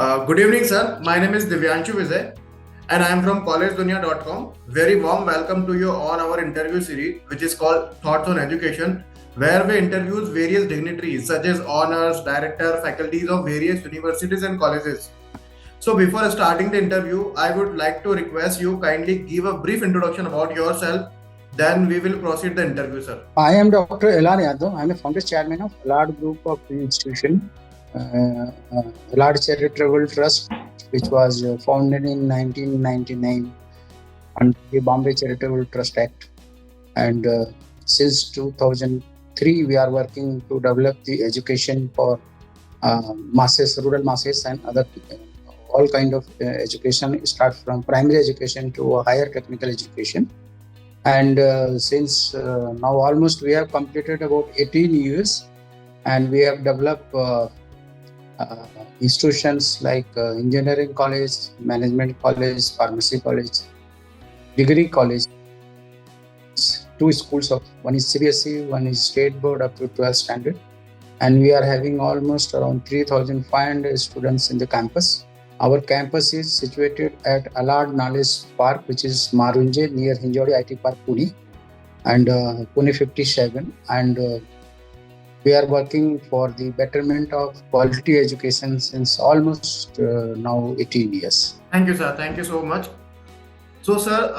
Good evening, sir. My name is Divyanshu Vijay, and I am from collegedunia.com. Very warm welcome to you on our interview series, which is called Thoughts on Education, where we interview various dignitaries such as honors, director, faculties of various universities and colleges. So, before starting the interview, I would like to request you kindly give a brief introduction about yourself. Then we will proceed the interview, sir. I am Dr. Alard Yadav. I am a founder chairman of Alard Group of Institution, Alard Charitable Trust, which was founded in 1999 under the Bombay Charitable Trust Act. And since 2003, we are working to develop the education for masses, rural masses, and other all kind of education, start from primary education to a higher technical education. And since now almost we have completed about 18 years, and we have developed institutions like engineering college, management college, pharmacy college, degree college, 2 schools of one is CBSE, one is state board up to 12th standard, and we are having almost around 3,500 students in the campus. Our campus is situated at Alard Knowledge Park, which is Marunje near Hinjodi IT Park, Pune, and Pune 57. And we are working for the betterment of quality education since almost now 18 years. Thank you, sir. Thank you so much. So, sir,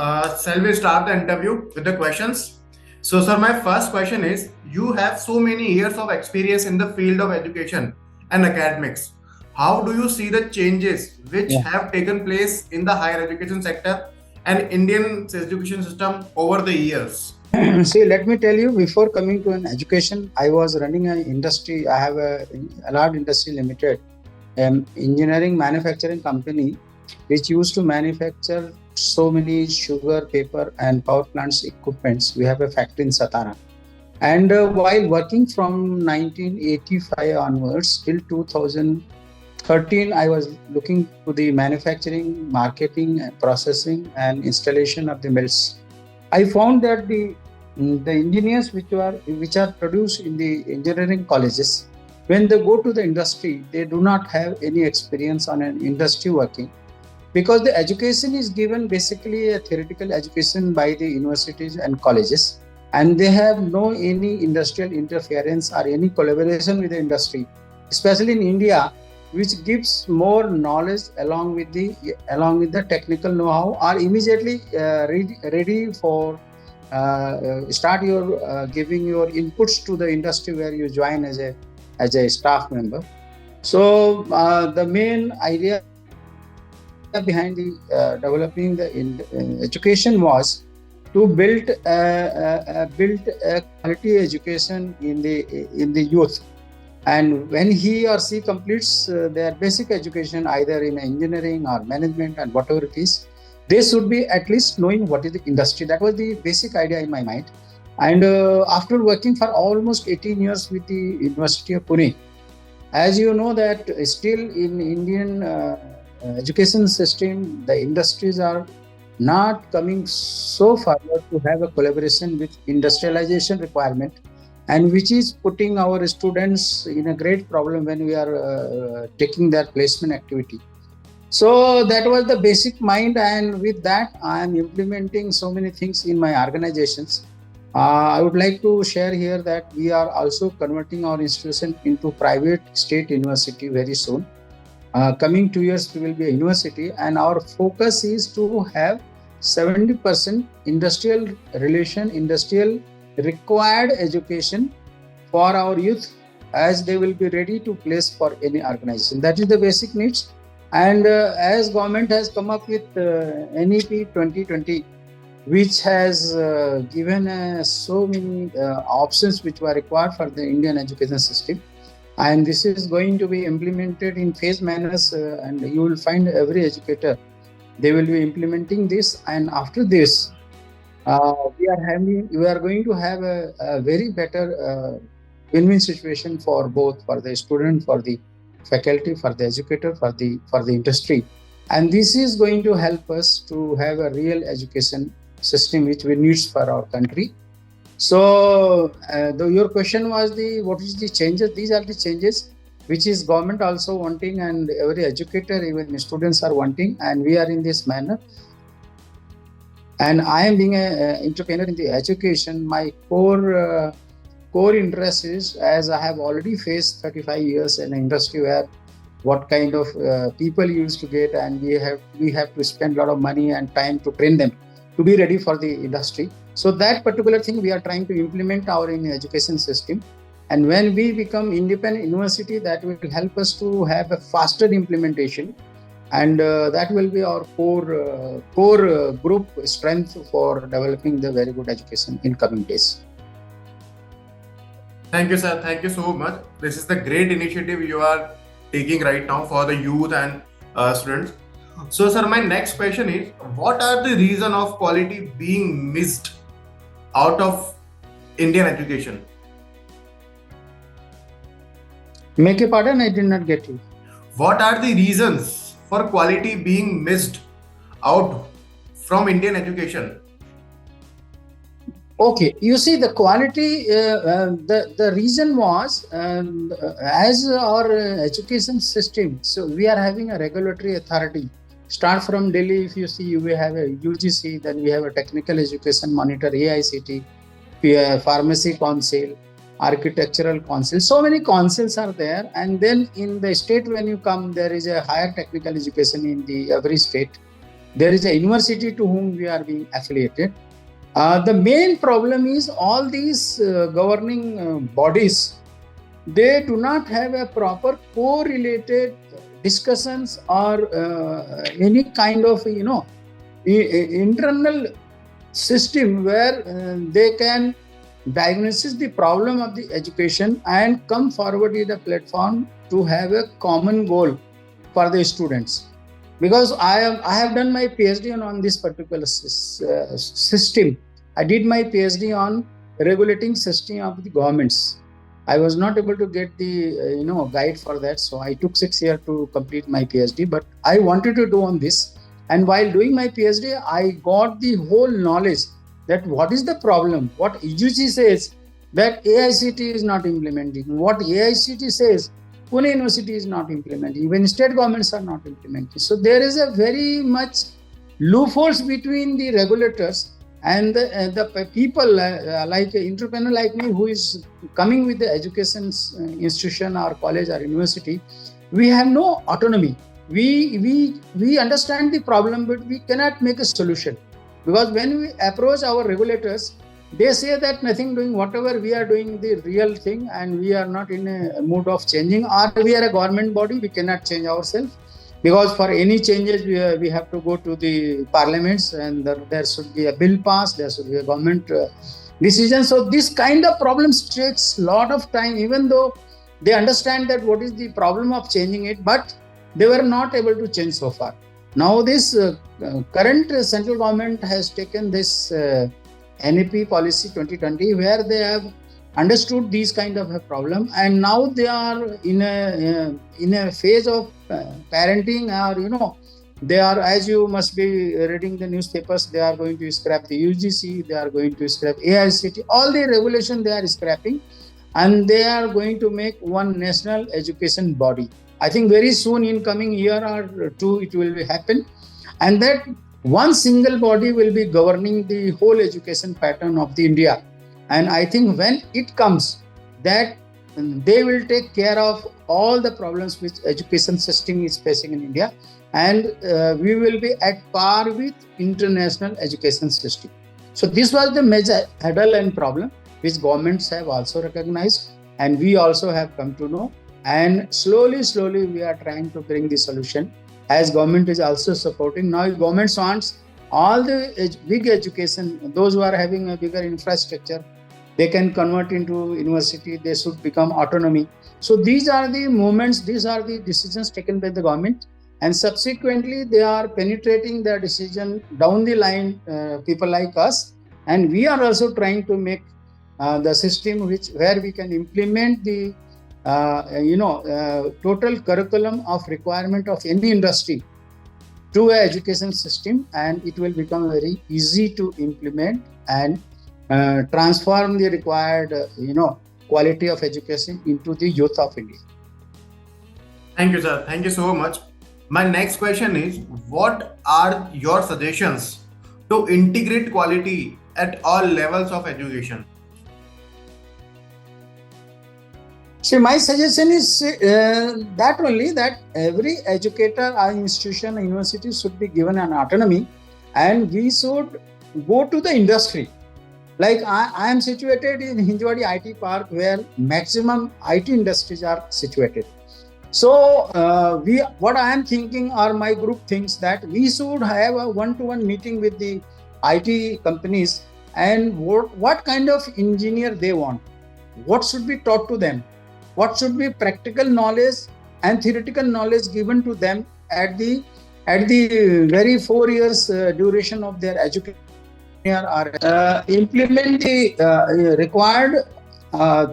shall we start the interview with the questions? So, sir, my first question is, you have so many years of experience in the field of education and academics. How do you see the changes which have taken place in the higher education sector and Indian education system over the years? See, let me tell you, before coming to an education, I was running an industry. I have a Alard Industry Limited, an engineering manufacturing company, which used to manufacture so many sugar, paper, and power plants equipments. We have a factory in Satara. And while working from 1985 onwards till 2013, I was looking to the manufacturing, marketing, processing, and installation of the mills. I found that the engineers which are produced in the engineering colleges, when they go to the industry, they do not have any experience on an industry working, because the education is given basically a theoretical education by the universities and colleges, and they have no any industrial interference or any collaboration with the industry, especially in India, which gives more knowledge along with the technical know-how, are immediately ready for start your giving your inputs to the industry where you join as a staff member. So the main idea behind the developing the education was to build a quality education in the youth. And when he or she completes their basic education, either in engineering or management and whatever it is, they should be at least knowing what is the industry. That was the basic idea in my mind. And after working for almost 18 years with the University of Pune, as you know that still in Indian education system, the industries are not coming so forward to have a collaboration with industrialization requirement, and which is putting our students in a great problem when we are taking their placement activity. So that was the basic mind, and with that I am implementing so many things in my organizations. I would like to share here that we are also converting our institution into private state university very soon. Coming 2 years we will be a university, and our focus is to have 70% industrial required education for our youth, as they will be ready to place for any organization. That is the basic needs. And as government has come up with NEP 2020, which has given so many options which were required for the Indian education system, and this is going to be implemented in phase manners, and you will find every educator, they will be implementing this. And after this, we are going to have a very better win-win situation for both, for the student, for the faculty, for the educator, for the industry. And this is going to help us to have a real education system which we need for our country. So your question was what is the changes? These are the changes. which is government also wanting, and every educator, even students are wanting, and we are in this manner. And I am being an entrepreneur in the education. My core interest is, as I have already faced 35 years in an industry where what kind of people used to get, and we have to spend a lot of money and time to train them to be ready for the industry. So that particular thing we are trying to implement our in education system. And when we become independent university, that will help us to have a faster implementation, and that will be our core group strength for developing the very good education in coming days. Thank you, sir. Thank you so much. This is the great initiative you are taking right now for the youth and students. So, sir, my next question is, what are the reason of quality being missed out of Indian education? Make a pardon, I did not get you. What are the reasons for quality being missed out from Indian education? Okay, you see the quality, the reason was, as our education system, so we are having a regulatory authority. Start from Delhi, if you see, we have a UGC, then we have a Technical Education Monitor, AICT, Pharmacy Council, Architectural Council. So many councils are there. And then in the state, when you come, there is a higher technical education in every state. There is a university to whom we are being affiliated. The main problem is all these governing bodies, they do not have a proper correlated discussions or any kind of internal system where they can diagnose the problem of the education and come forward with a platform to have a common goal for the students. Because I have done my PhD on this particular system. I did my PhD on regulating system of the governments. I was not able to get the guide for that, so I took 6 years to complete my PhD. But I wanted to do on this, and while doing my PhD, I got the whole knowledge that what is the problem. What UGC says that AICT is not implementing. What AICT says Pune University is not implementing. Even state governments are not implementing. So there is a very much loopholes between the regulators and the people like an entrepreneur like me who is coming with the education institution or college or university. We have no autonomy. We understand the problem, but we cannot make a solution. Because when we approach our regulators, they say that nothing doing, whatever we are doing the real thing, and we are not in a mood of changing, or we are a government body, we cannot change ourselves. Because for any changes, we have to go to the parliaments, and there should be a bill passed, there should be a government decision. So this kind of problems takes a lot of time, even though they understand that what is the problem of changing it, but they were not able to change so far. Now this current central government has taken this NEP policy 2020, where they have understood these kind of a problem, and now they are in a phase of parenting, or they are, as you must be reading the newspapers, they are going to scrap the UGC, they are going to scrap AICT, all the regulation they are scrapping, and they are going to make one national education body. I think very soon, in coming year or two, it will happen, and that one single body will be governing the whole education pattern of the India. And I think when it comes, that they will take care of all the problems which education system is facing in India, and we will be at par with international education system. So this was the major hurdle and problem which governments have also recognized, and we also have come to know. And slowly we are trying to bring the solution, as government is also supporting. Now government wants all the big education, those who are having a bigger infrastructure, they can convert into university, they should become autonomy. So these are the movements, these are the decisions taken by the government, and subsequently they are penetrating their decision down the line, people like us, and we are also trying to make the system where we can implement the total curriculum of requirement of any industry to an education system, and it will become very easy to implement and transform the required quality of education into the youth of India. Thank you, sir. Thank you so much. My next question is, what are your suggestions to integrate quality at all levels of education? See, my suggestion is that only that every educator or institution, university should be given an autonomy, and we should go to the industry. Like I am situated in Hinjwadi IT Park, where maximum IT industries are situated. So what I am thinking, or my group thinks, that we should have a one-to-one meeting with the IT companies, and what kind of engineer they want, what should be taught to them, what should be practical knowledge and theoretical knowledge given to them at the very 4 years duration of their education, or implement the required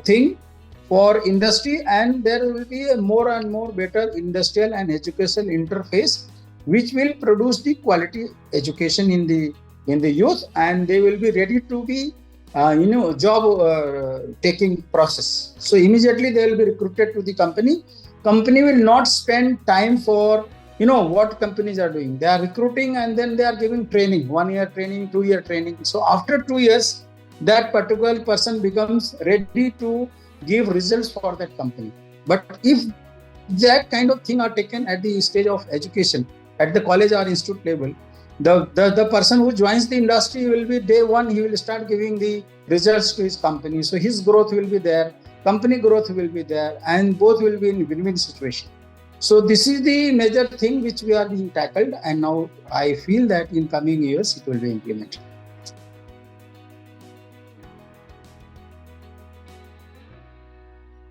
thing for industry, and there will be a more and more better industrial and educational interface, which will produce the quality education in the youth, and they will be ready to be job taking process. So immediately they will be recruited to the company. Company will not spend time for what companies are doing. They are recruiting, and then they are giving training, 1 year training, 2 year training. So after 2 years, that particular person becomes ready to give results for that company. But if that kind of thing are taken at the stage of education, at the college or institute level, the person who joins the industry will be day one, he will start giving the results to his company. So his growth will be there, company growth will be there, and both will be in win-win situation. So this is the major thing which we are being tackled, and now I feel that in coming years it will be implemented.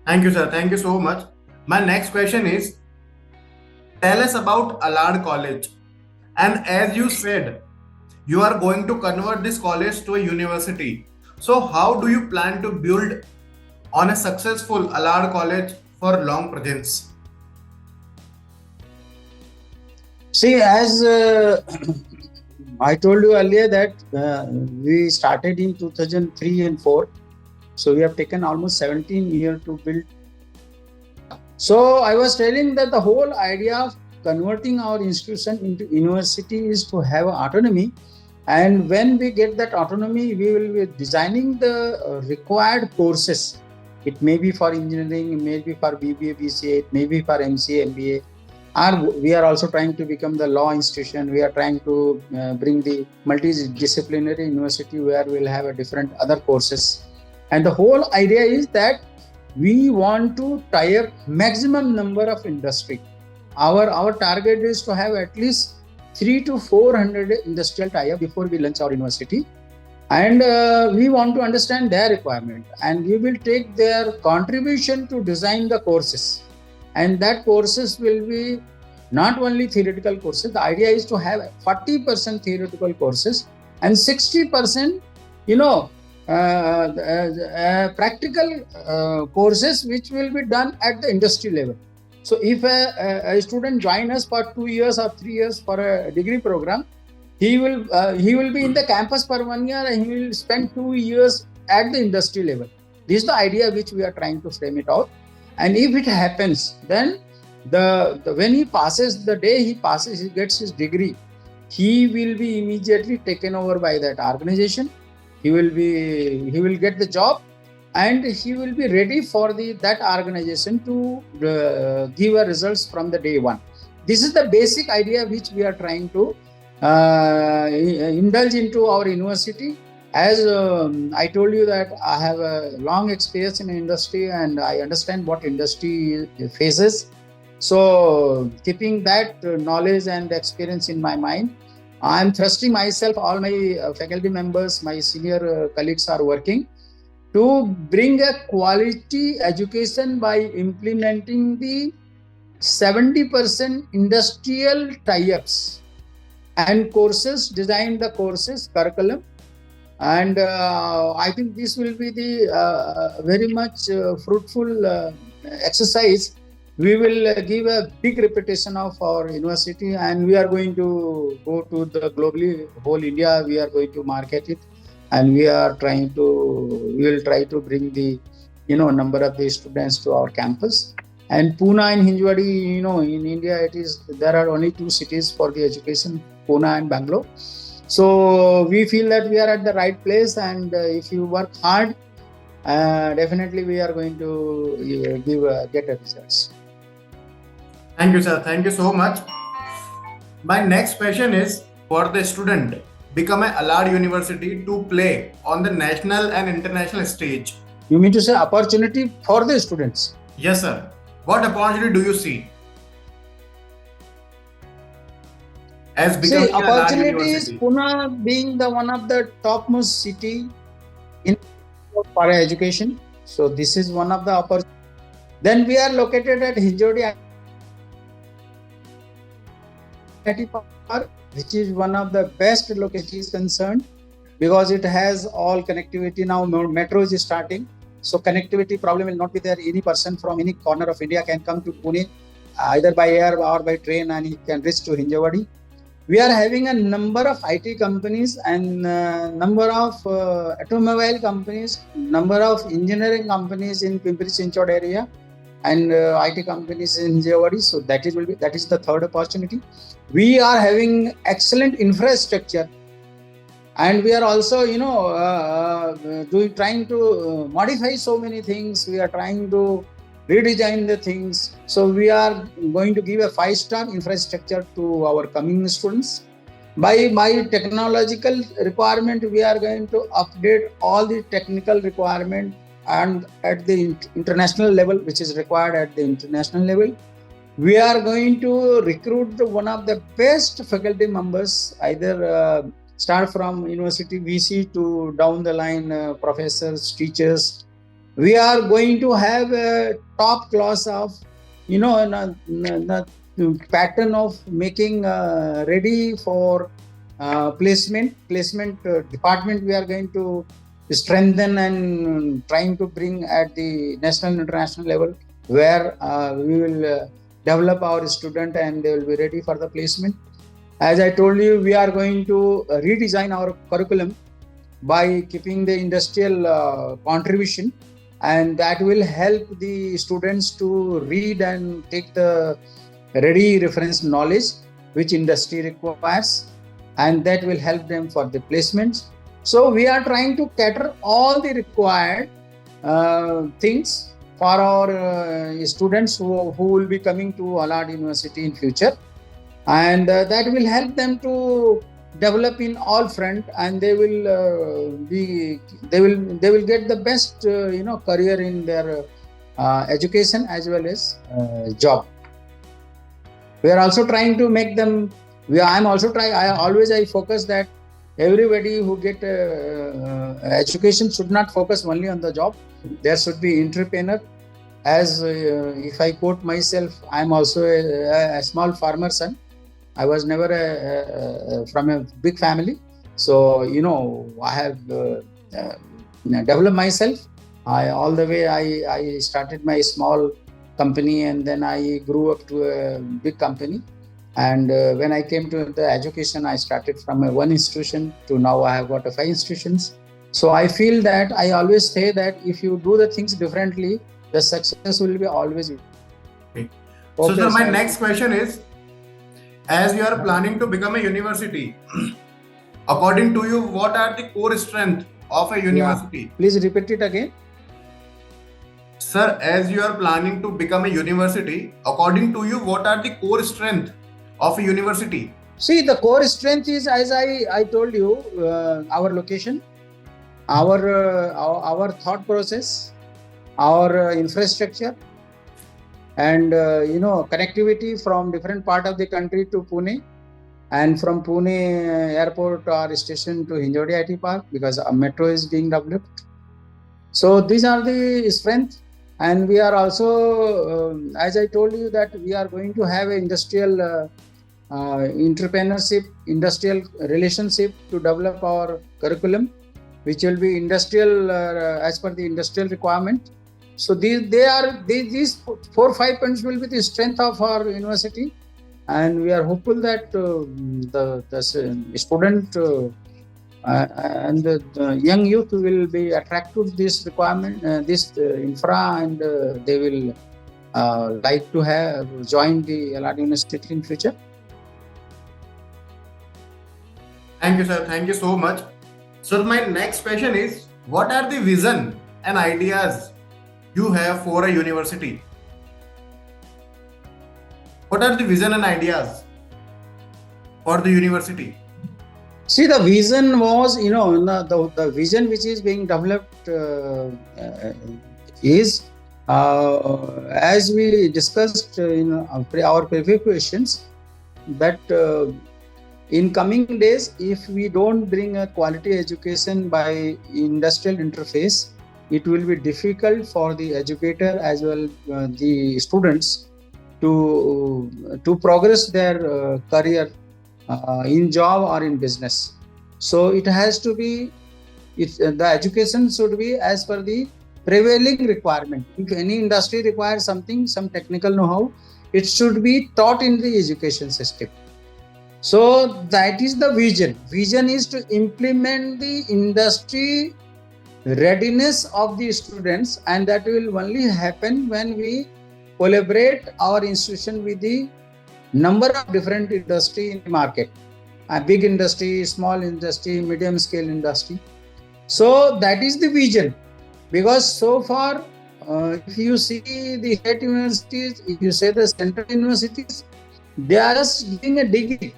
Thank you, sir. Thank you so much. My next question is, tell us about Alard College. And as you said, you are going to convert this college to a university. So how do you plan to build on a successful Alard College for long presence? See, as I told you earlier that we started in 2003 and 4. So we have taken almost 17 years to build. So I was telling that the whole idea of converting our institution into university is to have autonomy. And when we get that autonomy, we will be designing the required courses. It may be for engineering, it may be for BBA, BCA, it may be for MCA, MBA. We are also trying to become the law institution. We are trying to bring the multidisciplinary university where we'll have a different other courses. And the whole idea is that we want to tie up maximum number of industry. Our target is to have at least 300 to 400 industrial tie-up before we launch our university. And we want to understand their requirement, and we will take their contribution to design the courses. And that courses will be not only theoretical courses. The idea is to have 40% theoretical courses and 60% practical courses, which will be done at the industry level. So if a student joins us for 2 years or 3 years for a degree program, he will be in the campus for 1 year, and he will spend 2 years at the industry level. This is the idea which we are trying to frame it out. And if it happens, then when he passes, the day he passes, he gets his degree, he will be immediately taken over by that organization. He will get the job, and he will be ready for that organization to give a results from the day one. This is the basic idea which we are trying to indulge into our university. As I told you that I have a long experience in industry, and I understand what industry faces. So keeping that knowledge and experience in my mind, I am thrusting myself, all my faculty members, my senior colleagues are working to bring a quality education by implementing the 70% industrial tie-ups and courses, design the courses, curriculum. And I think this will be the very much fruitful exercise. We will give a big reputation of our university, and we are going to go to the globally, whole India. We are going to market it, and we will try to bring the number of the students to our campus. And Pune and Hinjwadi, in India, there are only two cities for the education, Pune and Bangalore. So we feel that we are at the right place, and if you work hard, definitely we are going to get a results. Thank you, sir. Thank you so much. My next question is for the student become a Alard University to play on the national and international stage. You mean to say opportunity for the students? Yes, sir. What opportunity do you see as becoming an Alard opportunity is University? Pune being the one of the topmost city in for education. So this is one of the opportunities. Then we are located at Hinjodi IT Park, which is one of the best locations concerned because it has all connectivity now. Metro is starting, so connectivity problem will not be there. Any person from any corner of India can come to Pune either by air or by train, and he can reach to Hinjawadi. We are having a number of IT companies and number of automobile companies, number of engineering companies in Pimpri-Chinchwad area, and IT companies in Hinjawadi. So that is the third opportunity. We are having excellent infrastructure, and we are also trying to modify so many things. We are trying to redesign the things. So we are going to give a 5-star infrastructure to our coming students. By technological requirement, we are going to update all the technical requirement and at the international level, which is required at the international level. We are going to recruit one of the best faculty members, either start from university VC to down the line professors, teachers. We are going to have a top class of, the pattern of making ready for placement department. We are going to strengthen and trying to bring at the national and international level, where we will develop our student and they will be ready for the placement. As I told you, we are going to redesign our curriculum by keeping the industrial contribution, and that will help the students to read and take the ready reference knowledge which industry requires, and that will help them for the placements. So we are trying to cater all the required things for our students who will be coming to Alard University in future, and that will help them to develop in all front, and they will get the best career in their education as well as job. We are also trying to make them. I focus that everybody who get education should not focus only on the job. There should be entrepreneur. As if I quote myself, I am also a small farmer son. I was never from a big family. So, I have developed myself. I started my small company, and then I grew up to a big company. And when I came to the education, I started from one institution to now I have got 5 institutions. So I feel that I always say that if you do the things differently, the success will be always. Okay. So sir, my next question is, as you are planning to become a university, according to you, what are the core strengths of a university? Yeah. Please repeat it again. Sir, as you are planning to become a university, according to you, what are the core strengths of a university? See, the core strength is, as I told you, our location, our thought process, our infrastructure, and connectivity from different part of the country to Pune, and from Pune airport or station to Hinjawadi IT Park, because a metro is being developed. So these are the strengths, and we are also, as I told you, that we are going to have an industrial entrepreneurship, industrial relationship to develop our curriculum, which will be industrial as per the industrial requirement. So these 4-5 points will be the strength of our university, and we are hopeful that the student and the young youth will be attracted to this requirement, this infra, and they will like to have join the Alard University in future? Thank you, sir. Thank you so much. So my next question is, what are the vision and ideas you have for a university? What are the vision and ideas for the university? See, the vision was, the vision which is being developed is, as we discussed in our previous questions, that in coming days, if we don't bring a quality education by industrial interface, it will be difficult for the educator as well the students to progress their career in job or in business. So it has to be, the education should be as per the prevailing requirement. If any industry requires something, some technical know-how, it should be taught in the education system. So that is the vision. Vision is to implement the industry readiness of the students, and that will only happen when we collaborate our institution with the number of different industry in the market. A big industry, small industry, medium scale industry. So that is the vision. Because so far, if you see the state universities, if you say the central universities, they are just giving a degree.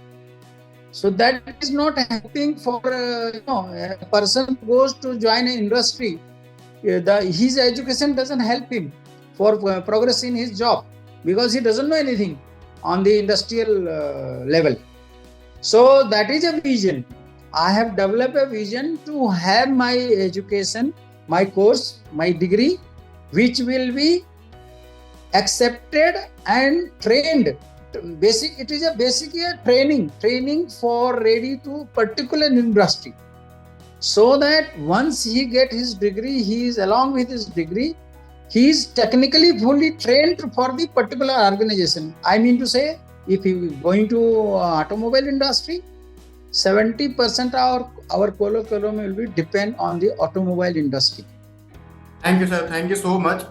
So that is not helping for a person who goes to join an industry. His education doesn't help him for progress in his job, because he doesn't know anything on the industrial level. So that is a vision. I have developed a vision to have my education, my course, my degree, which will be accepted and trained. It is basically a training for ready to particular industry. So that once he get his degree, he is along with his degree, he is technically fully trained for the particular organization. I mean to say, if he is going to automobile industry, 70% of our curriculum will be depend on the automobile industry. Thank you, sir. Thank you so much.